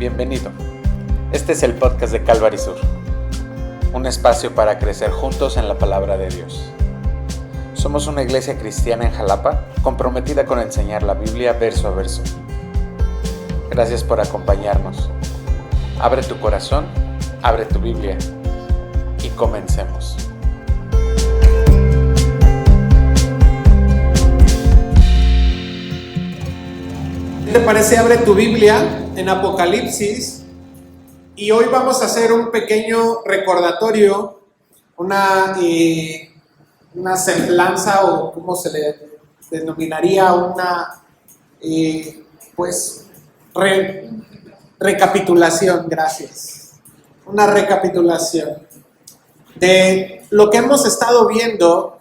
Bienvenido. Este es el podcast de Calvary Sur, un espacio para crecer juntos en la palabra de Dios. Somos una iglesia cristiana en Jalapa, comprometida con enseñar la Biblia verso a verso. Gracias por acompañarnos. Abre tu corazón, abre tu Biblia y comencemos. ¿Qué te parece? Abre tu Biblia en Apocalipsis y hoy vamos a hacer un pequeño recordatorio, una semblanza o cómo se le denominaría, recapitulación, gracias. Una recapitulación de lo que hemos estado viendo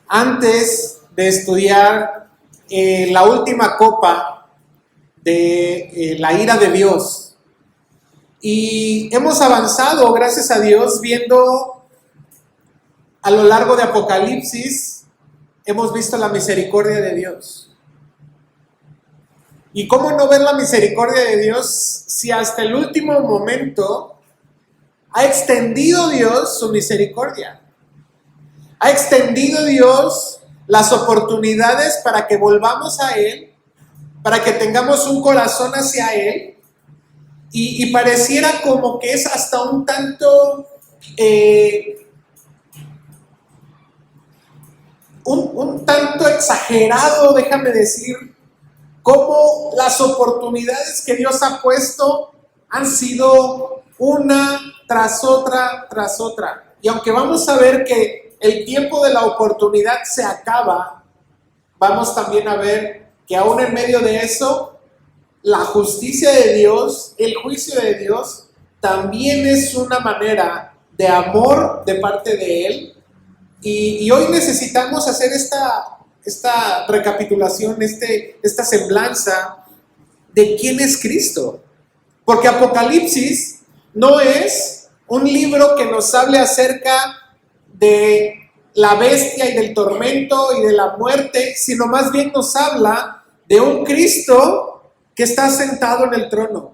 antes de estudiar la última copa de la ira de Dios. Y hemos avanzado, gracias a Dios, viendo a lo largo de Apocalipsis, hemos visto la misericordia de Dios. ¿Y cómo no ver la misericordia de Dios si hasta el último momento ha extendido Dios su misericordia? Ha extendido Dios las oportunidades para que volvamos a Él, para que tengamos un corazón hacia Él, y pareciera como que es hasta un tanto, un tanto exagerado, déjame decir, cómo las oportunidades que Dios ha puesto han sido una tras otra, tras otra. Y aunque vamos a ver que el tiempo de la oportunidad se acaba, vamos también a ver que aún en medio de eso, la justicia de Dios, el juicio de Dios, también es una manera de amor de parte de Él. Y hoy necesitamos hacer esta recapitulación, esta semblanza de quién es Cristo. Porque Apocalipsis no es un libro que nos hable acerca de la bestia y del tormento y de la muerte, sino más bien nos habla de un Cristo que está sentado en el trono,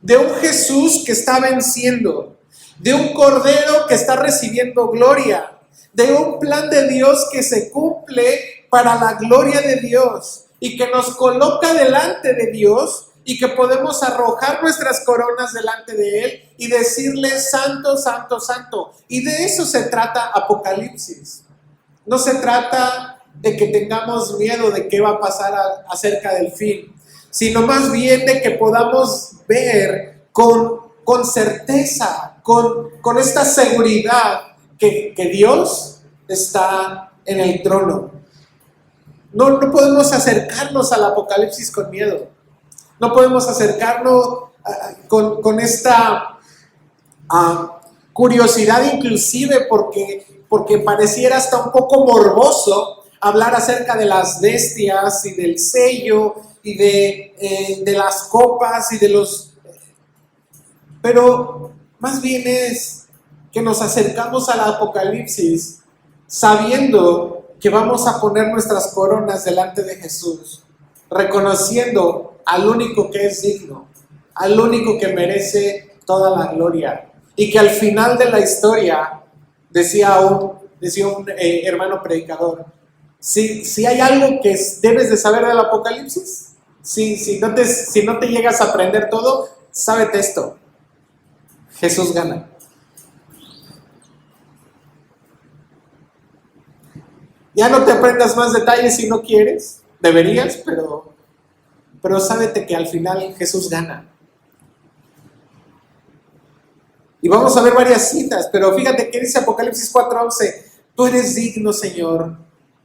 de un Jesús que está venciendo, de un Cordero que está recibiendo gloria, de un plan de Dios que se cumple para la gloria de Dios y que nos coloca delante de Dios y que podemos arrojar nuestras coronas delante de Él y decirle santo, santo, santo. Y de eso se trata Apocalipsis. No se trata de que tengamos miedo de qué va a pasar acerca del fin, sino más bien de que podamos ver con certeza, con esta seguridad que Dios está en el trono. No podemos acercarnos al Apocalipsis con miedo. No podemos acercarnos con esta curiosidad, inclusive porque pareciera hasta un poco morboso hablar acerca de las bestias y del sello y de las copas y de los... Pero más bien es que nos acercamos al Apocalipsis sabiendo que vamos a poner nuestras coronas delante de Jesús, reconociendo al único que es digno, al único que merece toda la gloria, y que al final de la historia, decía un hermano predicador, si hay algo que debes de saber del Apocalipsis, si no te llegas a aprender todo, sábete esto: Jesús gana. Ya no te aprendas más detalles si no quieres, deberías, pero sábete que al final Jesús gana. Y vamos a ver varias citas, pero fíjate que dice Apocalipsis 4:11: tú eres digno, Señor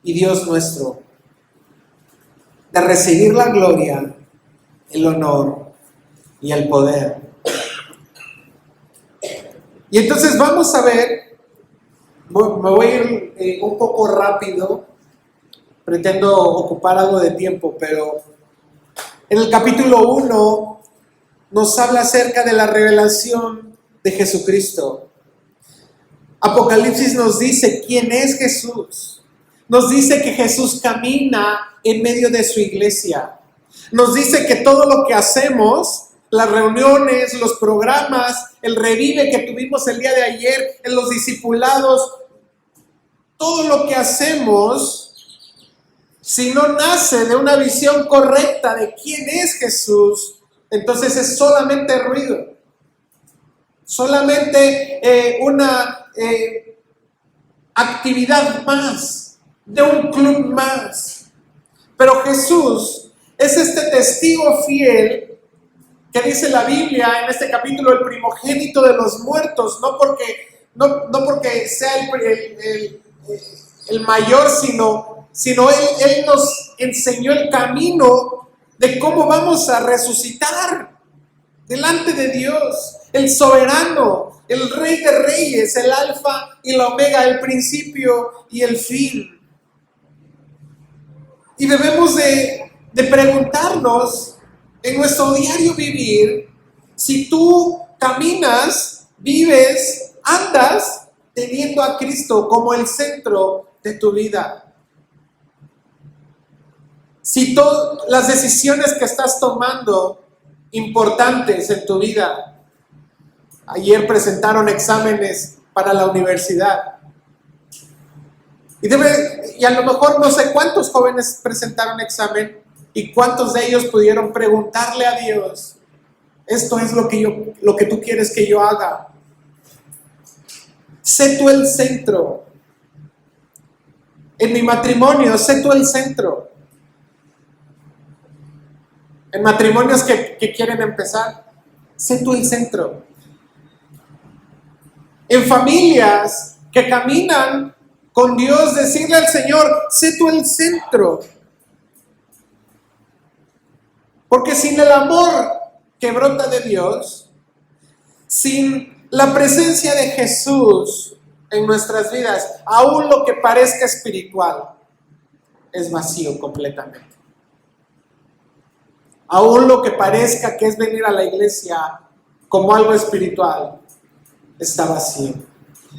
y Dios nuestro, de recibir la gloria, el honor y el poder. Y entonces vamos a ver, me voy a ir un poco rápido, pretendo ocupar algo de tiempo, pero en el capítulo 1 nos habla acerca de la revelación de Jesucristo. Apocalipsis nos dice quién es Jesús. Nos dice que Jesús camina en medio de su iglesia. Nos dice que todo lo que hacemos las reuniones, los programas, el revive que tuvimos el día de ayer, en los discipulados, todo lo que hacemos, si no nace de una visión correcta de quién es Jesús, entonces es solamente ruido, solamente una actividad más, de un club más. Pero Jesús es este testigo fiel que dice la Biblia en este capítulo, el primogénito de los muertos, no porque sea el mayor, sino Él nos enseñó el camino de cómo vamos a resucitar delante de Dios, el soberano, el Rey de Reyes, el Alfa y la Omega, el principio y el fin. Y debemos de preguntarnos en nuestro diario vivir, si tú caminas, vives, andas teniendo a Cristo como el centro de tu vida. Si todas las decisiones que estás tomando importantes en tu vida, ayer presentaron exámenes para la universidad, y a lo mejor no sé cuántos jóvenes presentaron examen y cuántos de ellos pudieron preguntarle a Dios, esto es lo que tú quieres que yo haga. Sé tú el centro. En mi matrimonio, sé tú el centro. En matrimonios que quieren empezar, sé tú el centro. En familias que caminan con Dios, decirle al Señor, sé tú el centro. Porque sin el amor que brota de Dios, sin la presencia de Jesús en nuestras vidas, aún lo que parezca espiritual es vacío completamente. Aún lo que parezca que es venir a la iglesia como algo espiritual está vacío.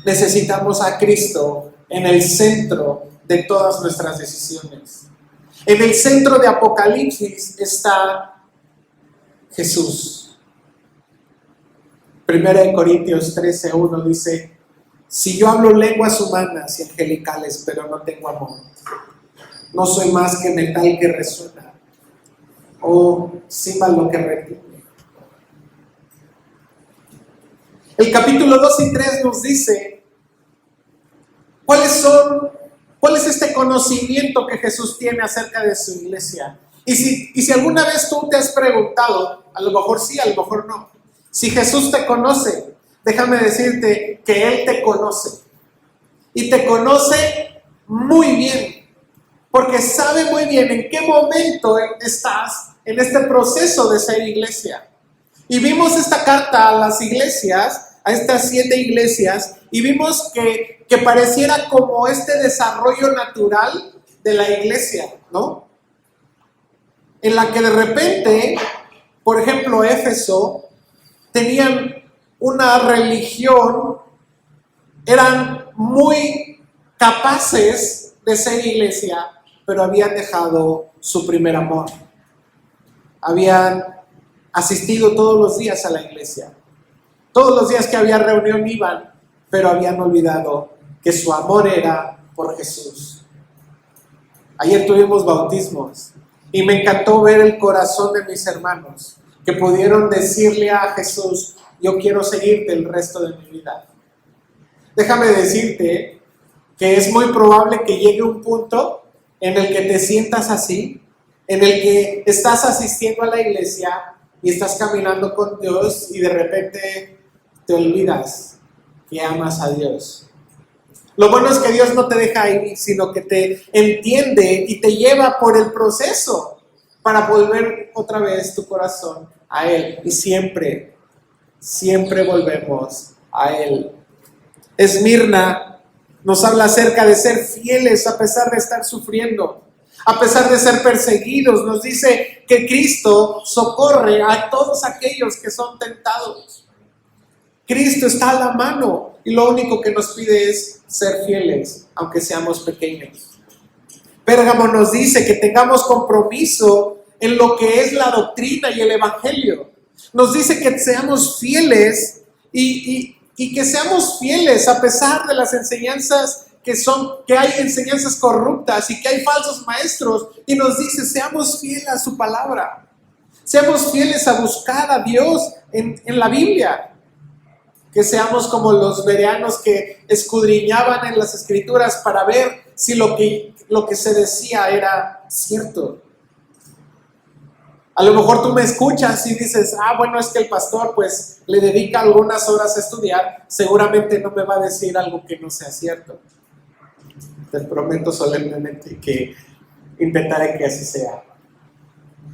Necesitamos a Cristo en el centro de todas nuestras decisiones. En el centro de Apocalipsis está Jesús. 1 Corintios 13:1 dice, si yo hablo lenguas humanas y angelicales, pero no tengo amor, no soy más que metal que resuena o címbalo que retiene. El capítulo 2 y 3 nos dice ¿cuál es este conocimiento que Jesús tiene acerca de su iglesia? Y si alguna vez tú te has preguntado, a lo mejor sí, a lo mejor no, si Jesús te conoce, déjame decirte que Él te conoce. Y te conoce muy bien, porque sabe muy bien en qué momento estás en este proceso de ser iglesia. Y vimos esta carta a las iglesias, a estas 7 iglesias, y vimos que pareciera como este desarrollo natural de la iglesia, ¿no? En la que de repente, por ejemplo, Éfeso, tenían una religión, eran muy capaces de ser iglesia, pero habían dejado su primer amor. Habían asistido todos los días a la iglesia. Todos los días que había reunión iban, pero habían olvidado que su amor era por Jesús. Ayer tuvimos bautismos y me encantó ver el corazón de mis hermanos que pudieron decirle a Jesús, yo quiero seguirte el resto de mi vida. Déjame decirte que es muy probable que llegue un punto en el que te sientas así, en el que estás asistiendo a la iglesia y estás caminando con Dios y de repente te olvidas que amas a Dios. Lo bueno es que Dios no te deja ahí, sino que te entiende y te lleva por el proceso para volver otra vez tu corazón a Él. Y siempre volvemos a Él. Esmirna nos habla acerca de ser fieles a pesar de estar sufriendo, a pesar de ser perseguidos. Nos dice que Cristo socorre a todos aquellos que son tentados. Cristo está a la mano y lo único que nos pide es ser fieles, aunque seamos pequeños. Pérgamo nos dice que tengamos compromiso en lo que es la doctrina y el evangelio. Nos dice que seamos fieles y que seamos fieles a pesar de las enseñanzas que hay enseñanzas corruptas y que hay falsos maestros. Y nos dice, seamos fieles a su palabra. Seamos fieles a buscar a Dios en la Biblia. Que seamos como los bereanos que escudriñaban en las Escrituras para ver si lo que se decía era cierto. A lo mejor tú me escuchas y dices, bueno, es que el pastor pues le dedica algunas horas a estudiar, seguramente no me va a decir algo que no sea cierto. Te prometo solemnemente que intentaré que así sea.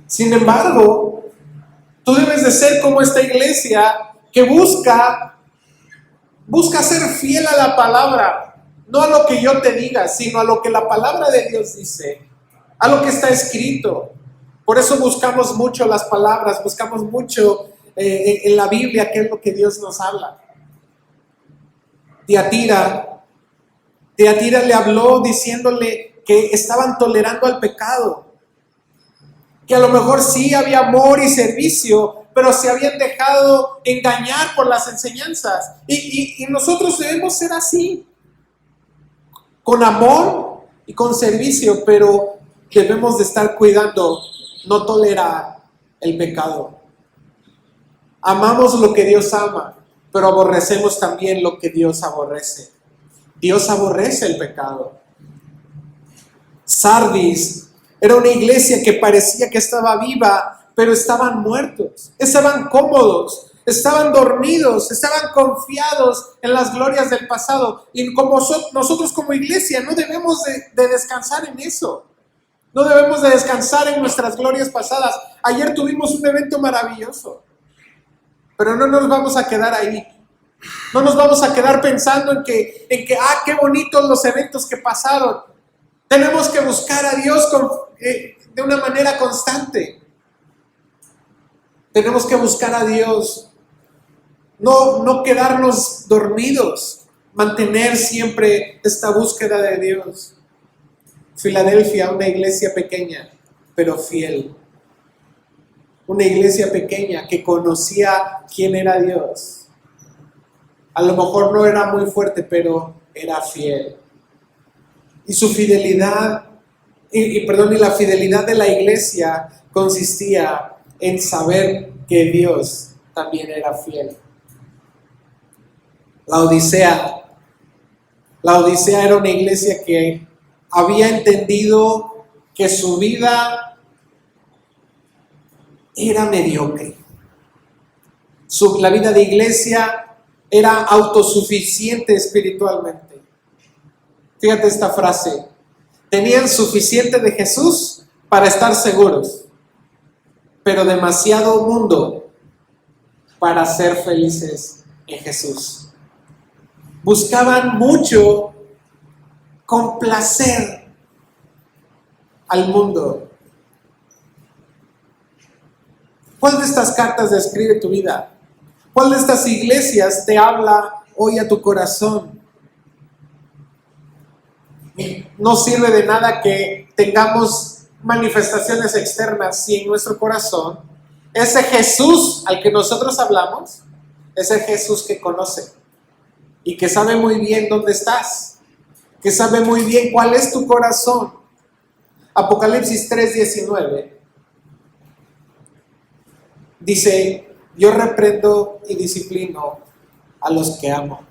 Sin embargo, tú debes de ser como esta iglesia que busca ser fiel a la palabra, no a lo que yo te diga, sino a lo que la palabra de Dios dice, a lo que está escrito. Por eso buscamos mucho las palabras, buscamos mucho en la Biblia qué es lo que Dios nos habla. Tiatira le habló diciéndole que estaban tolerando al pecado, que a lo mejor sí había amor y servicio, pero se habían dejado engañar por las enseñanzas. Y nosotros debemos ser así, con amor y con servicio, pero debemos de estar cuidando, no tolerar el pecado. Amamos lo que Dios ama, pero aborrecemos también lo que Dios aborrece. Dios aborrece el pecado. Sardis era una iglesia que parecía que estaba viva, pero estaban muertos, estaban cómodos, estaban dormidos, estaban confiados en las glorias del pasado. Y como nosotros como iglesia no debemos de descansar en eso. No debemos de descansar en nuestras glorias pasadas. Ayer tuvimos un evento maravilloso, pero no nos vamos a quedar ahí. No nos vamos a quedar pensando en que qué bonitos los eventos que pasaron. Tenemos que buscar a Dios de una manera constante. Tenemos que buscar a Dios. No quedarnos dormidos. Mantener siempre esta búsqueda de Dios. Filadelfia, una iglesia pequeña, pero fiel. Una iglesia pequeña que conocía quién era Dios. A lo mejor no era muy fuerte, pero era fiel. Y su fidelidad, y la fidelidad de la iglesia consistía en saber que Dios también era fiel. La Odisea era una iglesia que había entendido que su vida era mediocre. La vida de iglesia era autosuficiente espiritualmente. Fíjate esta frase. Tenían suficiente de Jesús para estar seguros, pero demasiado mundo para ser felices en Jesús. Buscaban mucho complacer al mundo. ¿Cuál de estas cartas describe tu vida? ¿Cuál de estas iglesias te habla hoy a tu corazón? No sirve de nada que tengamos manifestaciones externas si en nuestro corazón ese Jesús al que nosotros hablamos es el Jesús que conoce y que sabe muy bien dónde estás, que sabe muy bien cuál es tu corazón. Apocalipsis 3:19 dice: yo reprendo y disciplino a los que amo.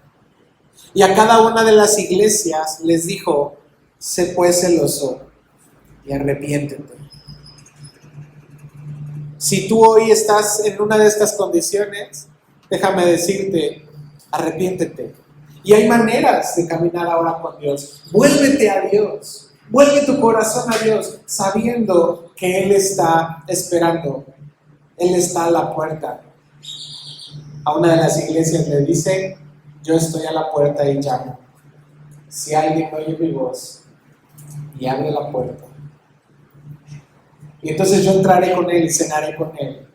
Y a cada una de las iglesias les dijo: sé pues celoso y arrepiéntete. Si tú hoy estás en una de estas condiciones, déjame decirte, arrepiéntete. Y hay maneras de caminar ahora con Dios. Vuélvete a Dios. Vuelve tu corazón a Dios, sabiendo que Él está esperando. Él está a la puerta. A una de las iglesias le dice: yo estoy a la puerta y llamo. Si alguien oye mi voz y abre la puerta, y entonces yo entraré con Él y cenaré con Él,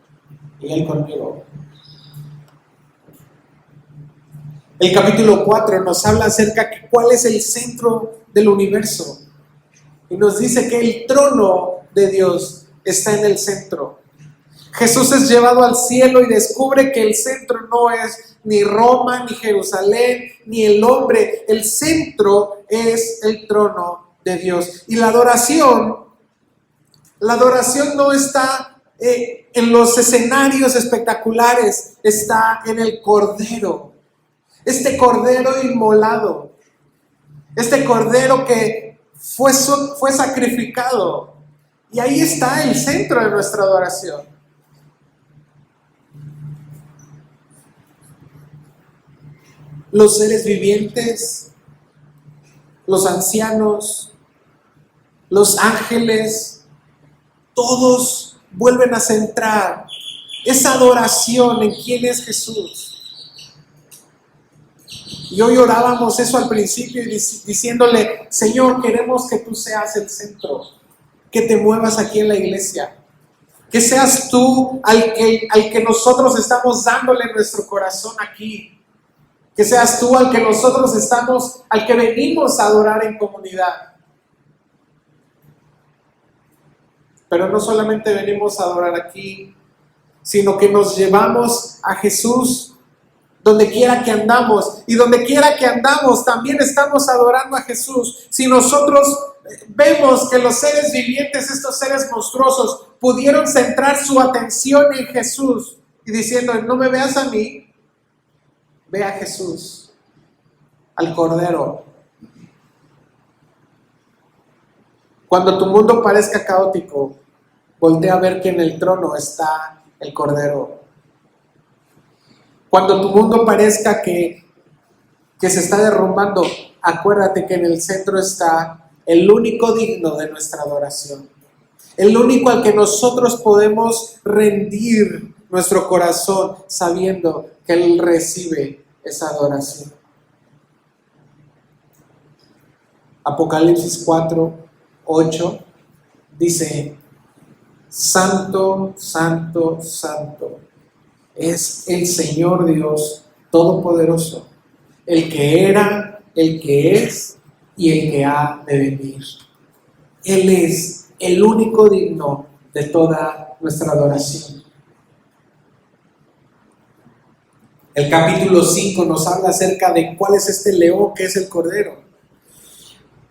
y Él conmigo. El capítulo 4 nos habla acerca de cuál es el centro del universo. Y nos dice que el trono de Dios está en el centro. Jesús es llevado al cielo y descubre que el centro no es ni Roma, ni Jerusalén, ni el hombre. El centro es el trono de Dios. Y la adoración no está en los escenarios espectaculares, está en el Cordero. Este Cordero inmolado, este Cordero que fue sacrificado. Y ahí está el centro de nuestra adoración. Los seres vivientes, los ancianos, los ángeles, todos vuelven a centrar esa adoración en quién es Jesús. Y hoy orábamos eso al principio diciéndole: Señor, queremos que tú seas el centro, que te muevas aquí en la iglesia, que seas tú al que nosotros estamos dándole nuestro corazón aquí. Que seas tú al que venimos a adorar en comunidad. Pero no solamente venimos a adorar aquí, sino que nos llevamos a Jesús donde quiera que andamos. Y donde quiera que andamos también estamos adorando a Jesús. Si nosotros vemos que los seres vivientes, estos seres monstruosos, pudieron centrar su atención en Jesús y diciendo: no me veas a mí, ve a Jesús, al Cordero. Cuando tu mundo parezca caótico, voltea a ver que en el trono está el Cordero. Cuando tu mundo parezca que se está derrumbando, acuérdate que en el centro está el único digno de nuestra adoración. El único al que nosotros podemos rendir nuestro corazón sabiendo que Él recibe esa adoración. Apocalipsis 4:8 dice: Santo, santo, santo es el Señor Dios Todopoderoso, el que era, el que es y el que ha de venir. Él es el único digno de toda nuestra adoración. El capítulo 5 nos habla acerca de cuál es este león que es el Cordero.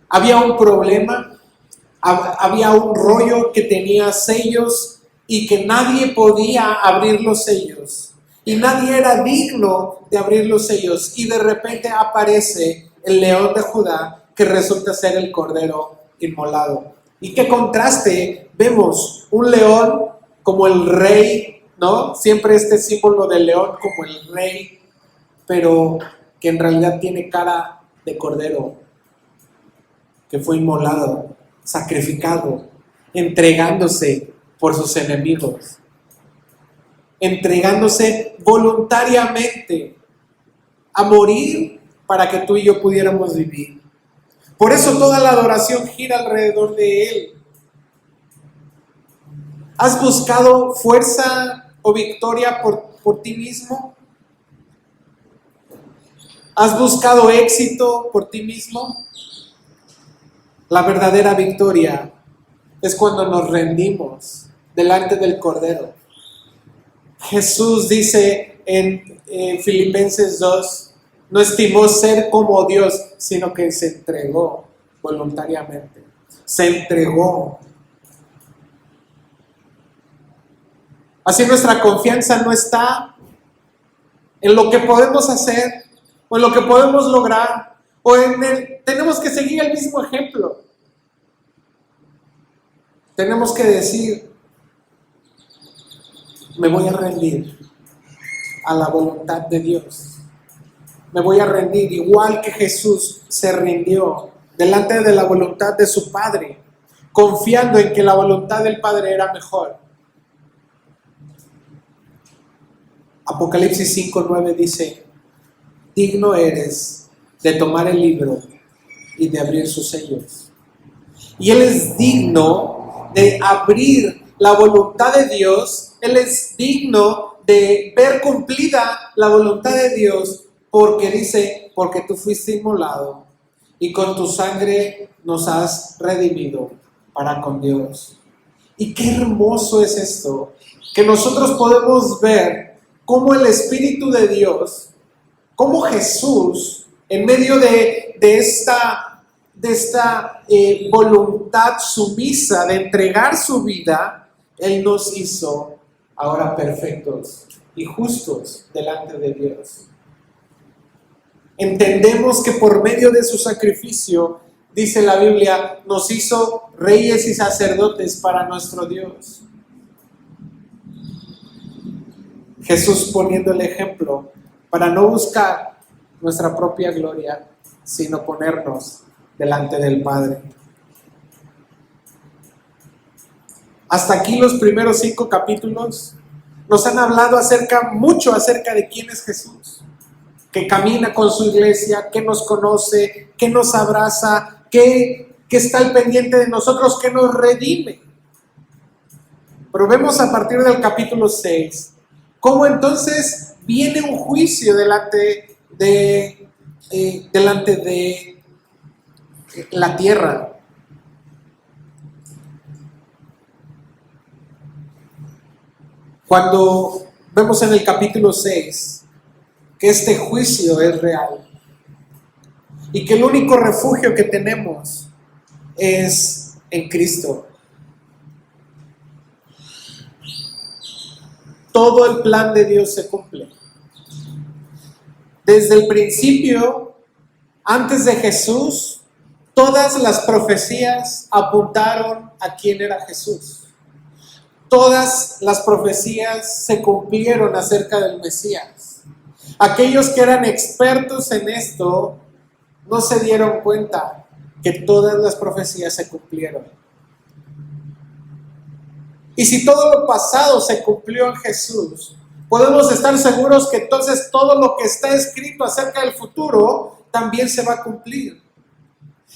Había un problema, había un rollo que tenía sellos y que nadie podía abrir los sellos. Y nadie era digno de abrir los sellos. Y de repente aparece el león de Judá, que resulta ser el Cordero inmolado. Y qué contraste, vemos un león como el rey, ¿no? Siempre este símbolo del león como el rey, pero que en realidad tiene cara de cordero, que fue inmolado, sacrificado, entregándose por sus enemigos, entregándose voluntariamente a morir para que tú y yo pudiéramos vivir. Por eso toda la adoración gira alrededor de Él. ¿Has buscado fuerza o victoria por ti mismo? ¿Has buscado éxito por ti mismo? La verdadera victoria es cuando nos rendimos delante del Cordero. Jesús dice en Filipenses 2, no estimó ser como Dios, sino que se entregó voluntariamente. Se entregó. Así nuestra confianza no está en lo que podemos hacer o en lo que podemos lograr o tenemos que seguir el mismo ejemplo. Tenemos que decir: me voy a rendir a la voluntad de Dios. Me voy a rendir igual que Jesús se rindió delante de la voluntad de su Padre, confiando en que la voluntad del Padre era mejor. Apocalipsis 5:9 dice: digno eres de tomar el libro y de abrir sus sellos. Y Él es digno de abrir la voluntad de Dios. Él es digno de ver cumplida la voluntad de Dios, porque dice: porque tú fuiste inmolado y con tu sangre nos has redimido para con Dios. Y qué hermoso es esto, que nosotros podemos ver cómo el Espíritu de Dios, cómo Jesús, en medio de esta voluntad sumisa de entregar su vida, Él nos hizo ahora perfectos y justos delante de Dios. Entendemos que por medio de su sacrificio, dice la Biblia, nos hizo reyes y sacerdotes para nuestro Dios. Jesús poniendo el ejemplo para no buscar nuestra propia gloria, sino ponernos delante del Padre. Hasta aquí los primeros 5 capítulos nos han hablado mucho acerca de quién es Jesús, que camina con su iglesia, que nos conoce, que nos abraza, que está al pendiente de nosotros, que nos redime. Pero vemos a partir del capítulo 6 cómo entonces viene un juicio delante de la tierra. Cuando vemos en el capítulo 6 que este juicio es real y que el único refugio que tenemos es en Cristo. Todo el plan de Dios se cumple. Desde el principio, antes de Jesús, todas las profecías apuntaron a quién era Jesús. Todas las profecías se cumplieron acerca del Mesías. Aquellos que eran expertos en esto no se dieron cuenta que todas las profecías se cumplieron. Y si todo lo pasado se cumplió en Jesús, podemos estar seguros que entonces todo lo que está escrito acerca del futuro también se va a cumplir.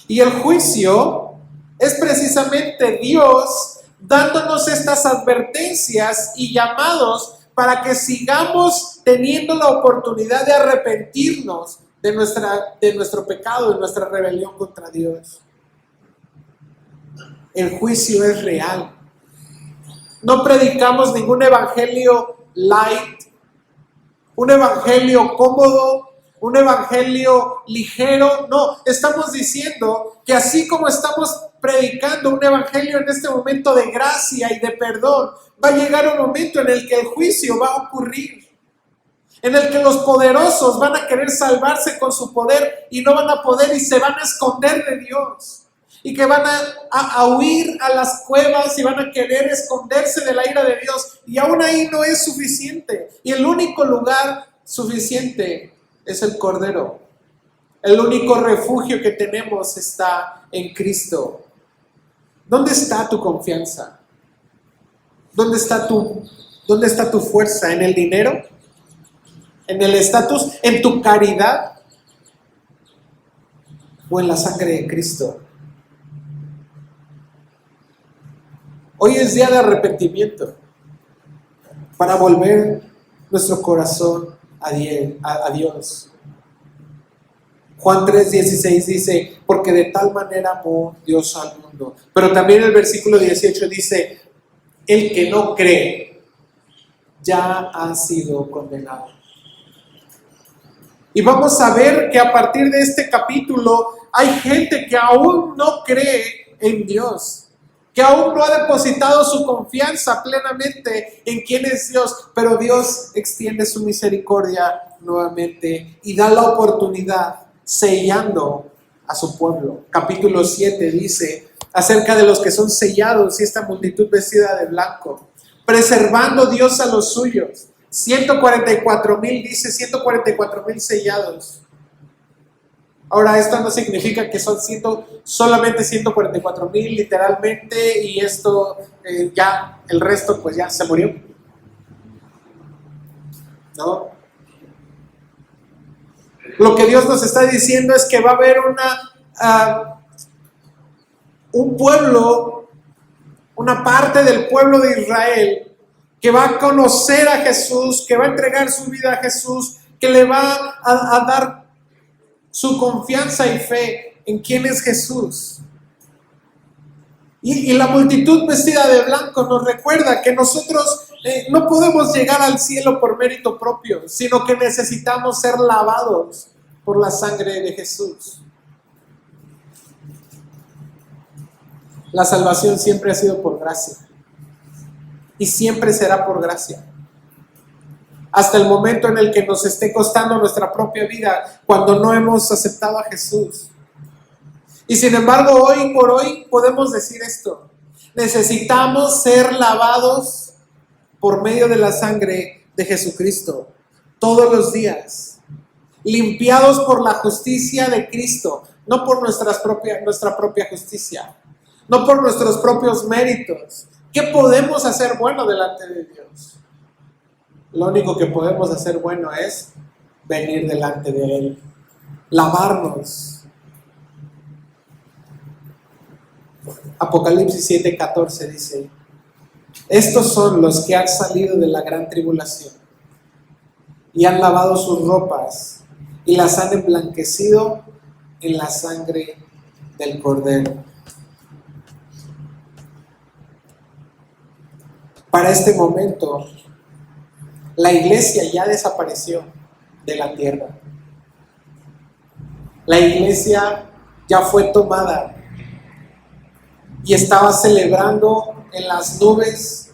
Y el juicio es precisamente Dios dándonos estas advertencias y llamados para que sigamos teniendo la oportunidad de arrepentirnos de nuestro pecado, de nuestra rebelión contra Dios. El juicio es real. No predicamos ningún evangelio light, un evangelio cómodo, un evangelio ligero. No, estamos diciendo que así como estamos predicando un evangelio en este momento de gracia y de perdón, va a llegar un momento en el que el juicio va a ocurrir, en el que los poderosos van a querer salvarse con su poder y no van a poder y se van a esconder de Dios, y que van a huir a las cuevas y van a querer esconderse de la ira de Dios, y aún ahí no es suficiente, y el único lugar suficiente es el Cordero. El único refugio que tenemos está en Cristo. ¿Dónde está tu confianza? ¿Dónde está tu fuerza? ¿En el dinero? ¿En el estatus? ¿En tu caridad? ¿O en la sangre de Cristo? Hoy es día de arrepentimiento para volver nuestro corazón a Dios. Juan 3:16 dice, porque de tal manera amó Dios al mundo. Pero también el versículo 18 dice, el que no cree ya ha sido condenado. Y vamos a ver que a partir de este capítulo hay gente que aún no cree en Dios, que aún no ha depositado su confianza plenamente en quién es Dios, pero Dios extiende su misericordia nuevamente y da la oportunidad, sellando a su pueblo. Capítulo 7 dice acerca de los que son sellados y esta multitud vestida de blanco, preservando Dios a los suyos. 144,000 dice, 144,000 sellados. Ahora, esto no significa que son solamente 144,000 literalmente, y esto ya, el resto pues ya se murió. ¿No? Lo que Dios nos está diciendo es que va a haber un pueblo, una parte del pueblo de Israel que va a conocer a Jesús, que va a entregar su vida a Jesús, que le va a dar su confianza y fe en quién es Jesús. Y la multitud vestida de blanco nos recuerda que nosotros no podemos llegar al cielo por mérito propio, sino que necesitamos ser lavados por la sangre de Jesús. La salvación siempre ha sido por gracia y siempre será por gracia. Hasta el momento en el que nos esté costando nuestra propia vida, cuando no hemos aceptado a Jesús. Y sin embargo, hoy por hoy podemos decir esto: necesitamos ser lavados por medio de la sangre de Jesucristo todos los días, limpiados por la justicia de Cristo, no por nuestra propia justicia, no por nuestros propios méritos. ¿Qué podemos hacer bueno delante de Dios? Lo único que podemos hacer bueno es venir delante de Él, lavarnos. Apocalipsis 7:14 dice: estos son los que han salido de la gran tribulación y han lavado sus ropas y las han emblanquecido en la sangre del Cordero. Para este momento, la iglesia ya desapareció de la tierra. La iglesia ya fue tomada y estaba celebrando en las nubes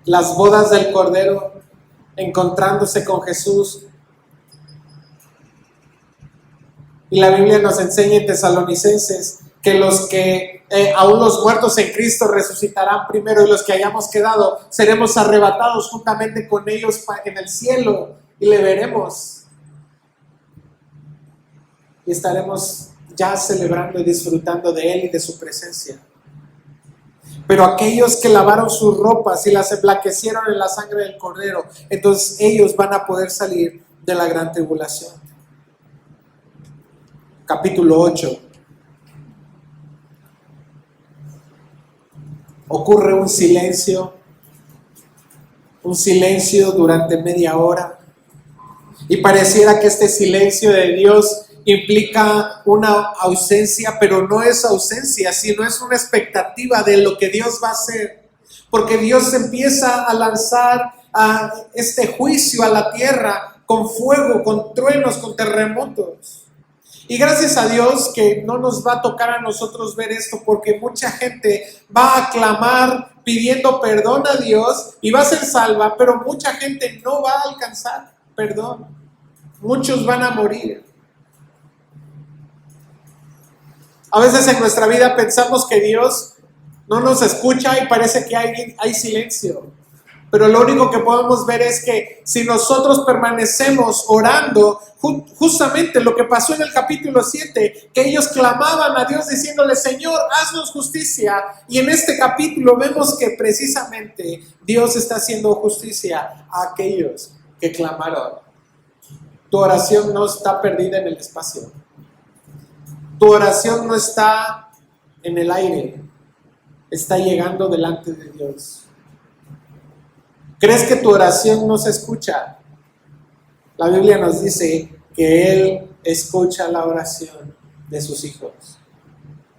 las bodas del Cordero, encontrándose con Jesús. Y la Biblia nos enseña en Tesalonicenses que aún los muertos en Cristo resucitarán primero, y los que hayamos quedado seremos arrebatados juntamente con ellos en el cielo y le veremos. Y estaremos ya celebrando y disfrutando de Él y de su presencia. Pero aquellos que lavaron sus ropas y las emblanquecieron en la sangre del Cordero, entonces ellos van a poder salir de la gran tribulación. Capítulo 8. Ocurre un silencio durante media hora, y pareciera que este silencio de Dios implica una ausencia, pero no es ausencia, sino es una expectativa de lo que Dios va a hacer, porque Dios empieza a lanzar este juicio a la tierra con fuego, con truenos, con terremotos. Y gracias a Dios que no nos va a tocar a nosotros ver esto, porque mucha gente va a clamar pidiendo perdón a Dios y va a ser salva, pero mucha gente no va a alcanzar perdón. Muchos van a morir. A veces en nuestra vida pensamos que Dios no nos escucha y parece que hay silencio. Pero lo único que podemos ver es que si nosotros permanecemos orando, justamente lo que pasó en el capítulo 7, que ellos clamaban a Dios diciéndole: Señor, haznos justicia. Y en este capítulo vemos que precisamente Dios está haciendo justicia a aquellos que clamaron. Tu oración no está perdida en el espacio. Tu oración no está en el aire. Está llegando delante de Dios. ¿Crees que tu oración no se escucha? La Biblia nos dice que Él escucha la oración de sus hijos.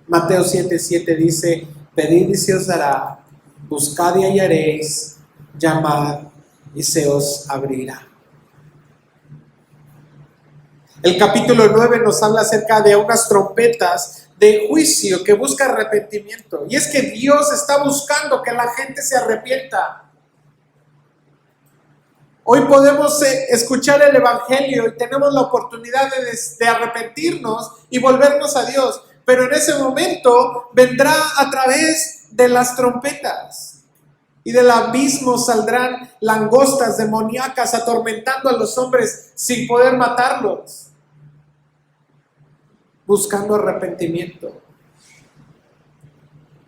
Mateo 7:7 dice: pedid y se os dará, buscad y hallaréis, llamad y se os abrirá. El capítulo 9 nos habla acerca de unas trompetas de juicio que busca arrepentimiento. Y es que Dios está buscando que la gente se arrepienta. Hoy podemos escuchar el Evangelio y tenemos la oportunidad de arrepentirnos y volvernos a Dios. Pero en ese momento vendrá a través de las trompetas. Y del abismo saldrán langostas demoníacas atormentando a los hombres sin poder matarlos, buscando arrepentimiento.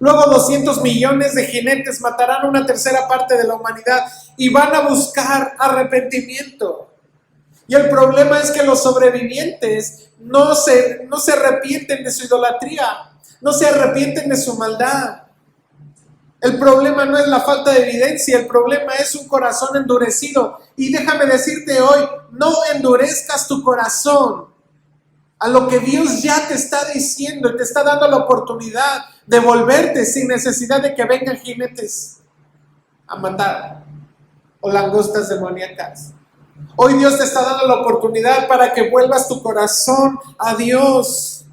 Luego 200 millones de jinetes matarán una tercera parte de la humanidad y van a buscar arrepentimiento. Y el problema es que los sobrevivientes no se arrepienten de su idolatría, no se arrepienten de su maldad. El problema no es la falta de evidencia, el problema es un corazón endurecido. Y déjame decirte hoy, no endurezcas tu corazón. a lo que Dios ya te está diciendo y te está dando la oportunidad de volverte sin necesidad de que vengan jinetes a matar o langostas demoníacas. Hoy Dios te está dando la oportunidad para que vuelvas tu corazón a Dios.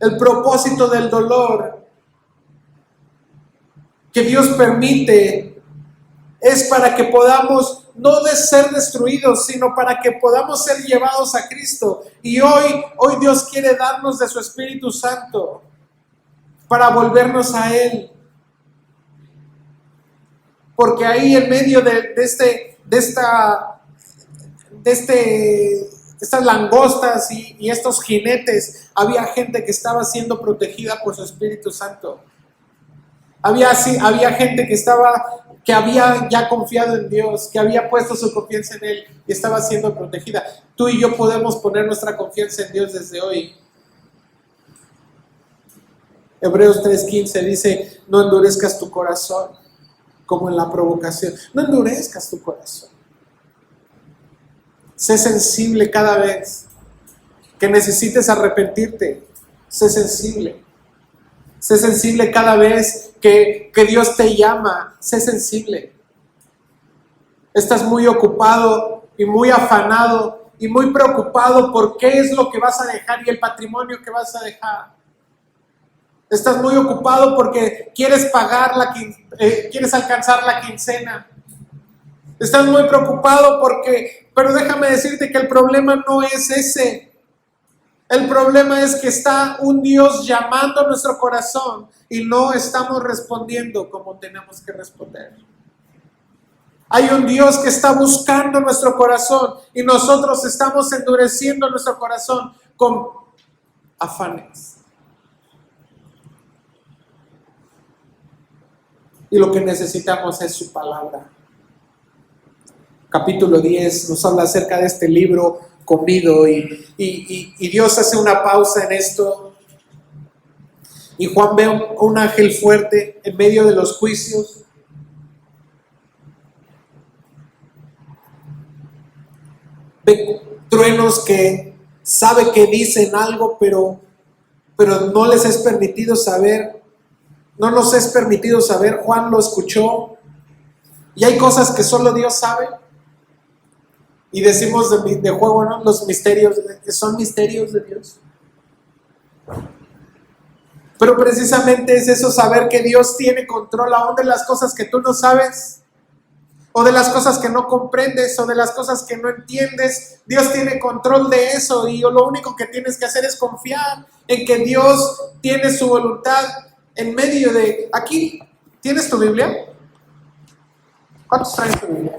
El propósito del dolor que Dios permite es para que podamos no de ser destruidos, sino para que podamos ser llevados a Cristo. Y hoy Dios quiere darnos de su Espíritu Santo para volvernos a Él. Porque ahí en medio de estas langostas y estos jinetes, había gente que estaba siendo protegida por su Espíritu Santo. Había gente que había ya confiado en Dios, que había puesto su confianza en Él y estaba siendo protegida. Tú y yo podemos poner nuestra confianza en Dios desde hoy. Hebreos 3:15 dice: no endurezcas tu corazón como en la provocación. No endurezcas tu corazón. Sé sensible cada vez que necesites arrepentirte. Sé sensible. Sé sensible cada vez que Dios te llama. Sé sensible. Estás muy ocupado y muy afanado y muy preocupado por qué es lo que vas a dejar y el patrimonio que vas a dejar. Estás muy ocupado porque quieres pagar quieres alcanzar la quincena. Estás muy preocupado pero déjame decirte que el problema no es ese. El problema es que está un Dios llamando a nuestro corazón y no estamos respondiendo como tenemos que responder. Hay un Dios que está buscando nuestro corazón y nosotros estamos endureciendo nuestro corazón con afanes. Y lo que necesitamos es su palabra. Capítulo 10 nos habla acerca de este libro comido y Dios hace una pausa en esto. Y Juan ve un ángel fuerte en medio de los juicios. Ve truenos que sabe que dicen algo, pero no les es permitido saber. No nos es permitido saber. Juan lo escuchó. Y hay cosas que solo Dios sabe. Y decimos de juego, ¿no? Los misterios, son misterios de Dios. Pero precisamente es eso, saber que Dios tiene control aún de las cosas que tú no sabes, o de las cosas que no comprendes, o de las cosas que no entiendes. Dios tiene control de eso y lo único que tienes que hacer es confiar en que Dios tiene su voluntad en medio de... Aquí, ¿tienes tu Biblia? ¿Cuántos traen tu Biblia?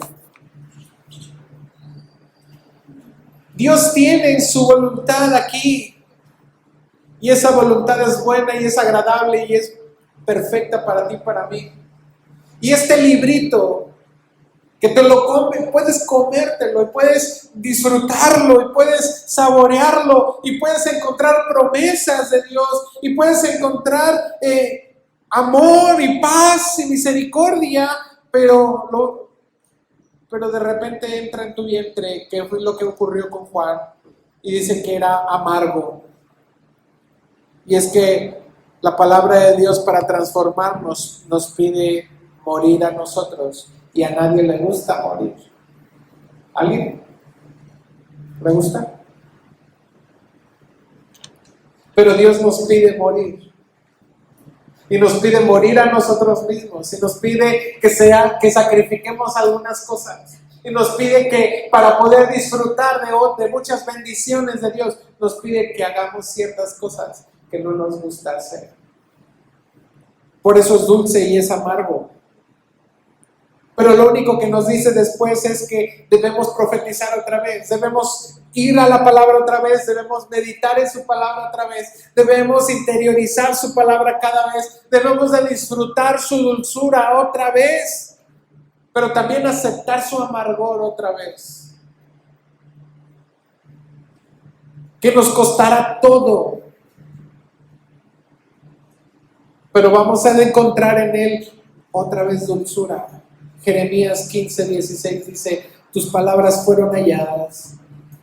Dios tiene su voluntad aquí y esa voluntad es buena y es agradable y es perfecta para ti y para mí. Y este librito que te lo comes, puedes comértelo y puedes disfrutarlo y puedes saborearlo y puedes encontrar promesas de Dios y puedes encontrar amor y paz y misericordia, pero de repente entra en tu vientre, que fue lo que ocurrió con Juan, y dice que era amargo. Y es que la palabra de Dios para transformarnos nos pide morir a nosotros, y a nadie le gusta morir. ¿Alguien? ¿Le gusta? Pero Dios nos pide morir. Y nos pide morir a nosotros mismos. Y nos pide que sacrifiquemos algunas cosas. Y nos pide que para poder disfrutar de muchas bendiciones de Dios, nos pide que hagamos ciertas cosas que no nos gusta hacer. Por eso es dulce y es amargo. Pero lo único que nos dice después es que debemos profetizar otra vez, debemos ir a la palabra otra vez, debemos meditar en su palabra otra vez, debemos interiorizar su palabra cada vez, debemos de disfrutar su dulzura otra vez, pero también aceptar su amargor otra vez. Que nos costará todo, pero vamos a encontrar en él otra vez dulzura. Jeremías 15:16 dice: tus palabras fueron halladas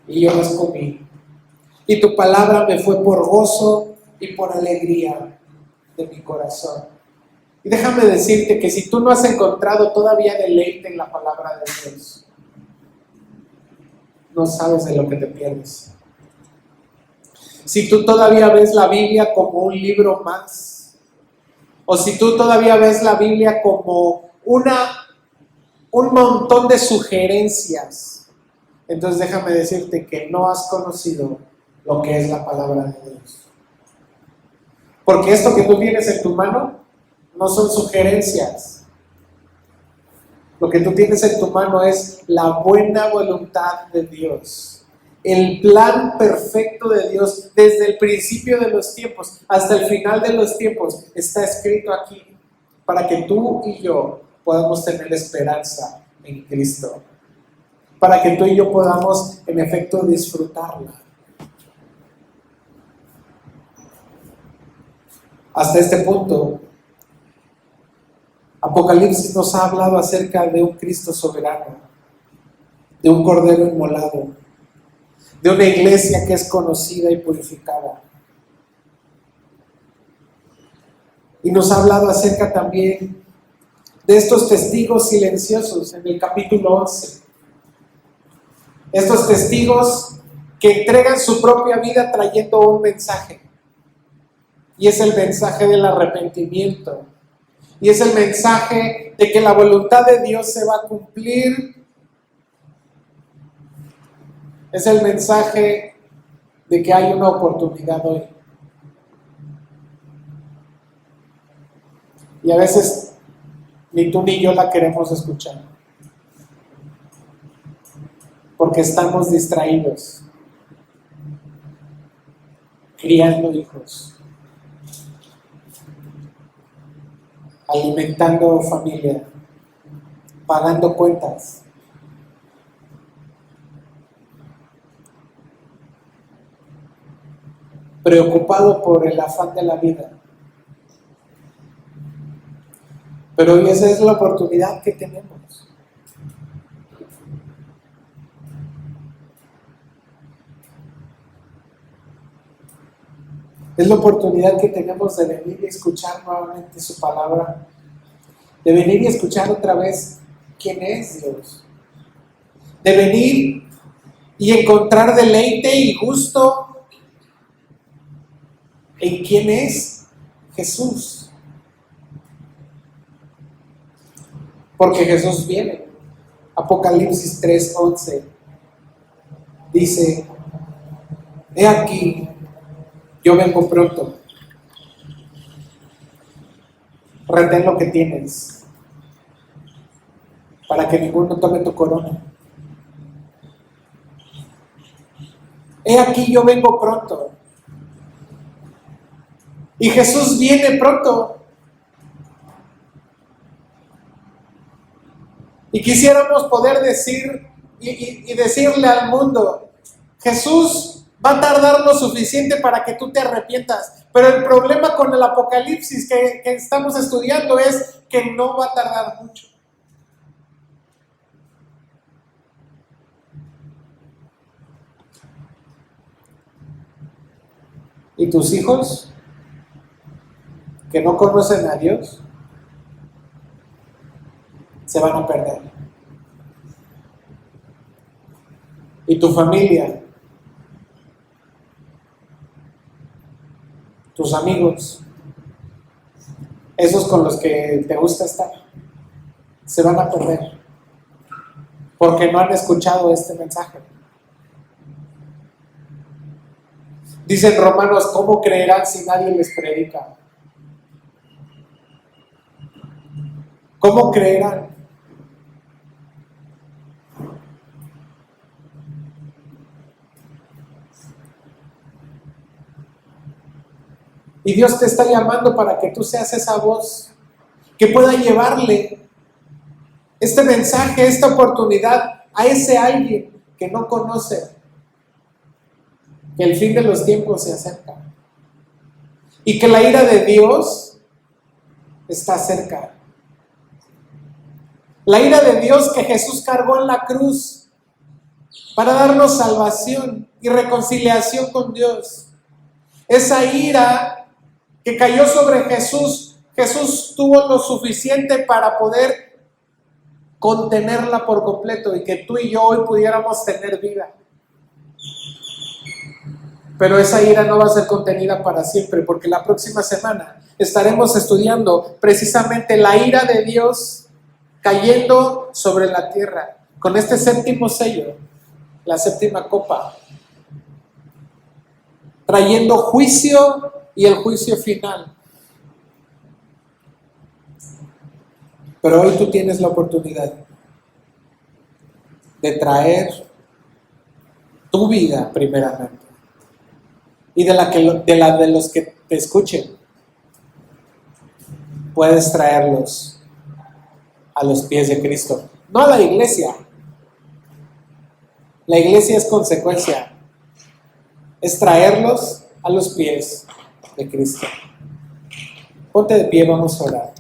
y yo las comí. y tu palabra me fue por gozo y por alegría de mi corazón. Y déjame decirte que si tú no has encontrado todavía deleite en la palabra de Dios, no sabes de lo que te pierdes. Si tú todavía ves la Biblia como un libro más, o si tú todavía ves la Biblia como un montón de sugerencias, entonces déjame decirte que no has conocido lo que es la palabra de Dios. Porque esto que tú tienes en tu mano no son sugerencias. Lo que tú tienes en tu mano es la buena voluntad de Dios. El plan perfecto de Dios desde el principio de los tiempos hasta el final de los tiempos está escrito aquí para que tú y yo podamos tener esperanza en Cristo. Para que tú y yo podamos en efecto disfrutarla. Hasta este punto, Apocalipsis nos ha hablado acerca de un Cristo soberano, de un Cordero inmolado, de una iglesia que es conocida y purificada. Y nos ha hablado acerca también de estos testigos silenciosos en el capítulo 11. Estos testigos que entregan su propia vida trayendo un mensaje. Y es el mensaje del arrepentimiento. Y es el mensaje de que la voluntad de Dios se va a cumplir. Es el mensaje de que hay una oportunidad hoy. Y a veces ni tú ni yo la queremos escuchar. Porque estamos distraídos, criando hijos, alimentando familia, pagando cuentas. Preocupado por el afán de la vida. Pero hoy esa es la oportunidad que tenemos. Es la oportunidad que tenemos de venir y escuchar nuevamente su palabra, de venir y escuchar otra vez quién es Dios, de venir y encontrar deleite y gusto en quién es Jesús. Porque Jesús viene. Apocalipsis 3:11 dice: he aquí, yo vengo pronto. Retén lo que tienes para que ninguno tome tu corona. He aquí, yo vengo pronto. Y Jesús viene pronto. Y quisiéramos poder decir y decirle al mundo: Jesús va a tardar lo suficiente para que tú te arrepientas. Pero el problema con el Apocalipsis que estamos estudiando es que no va a tardar mucho. ¿Y tus hijos que no conocen a Dios se van a perder? ¿Y tu familia, tus amigos, esos con los que te gusta estar, se van a perder porque no han escuchado este mensaje? Dicen Romanos: ¿cómo creerán si nadie les predica? ¿Cómo creerán? Y Dios te está llamando para que tú seas esa voz que pueda llevarle este mensaje, esta oportunidad a ese alguien que no conoce que el fin de los tiempos se acerca y que la ira de Dios está cerca. La ira de Dios que Jesús cargó en la cruz para darnos salvación y reconciliación con Dios. Esa ira que cayó sobre Jesús, Jesús tuvo lo suficiente para poder contenerla por completo y que tú y yo hoy pudiéramos tener vida. Pero esa ira no va a ser contenida para siempre, porque la próxima semana estaremos estudiando precisamente la ira de Dios cayendo sobre la tierra, con este séptimo sello, la séptima copa, trayendo juicio y el juicio final. Pero hoy tú tienes la oportunidad de traer tu vida primeramente y de la de los que te escuchen. Puedes traerlos a los pies de Cristo, no a la iglesia. La iglesia es consecuencia, es traerlos a los pies de Cristo. Ponte de pie, vamos a orar.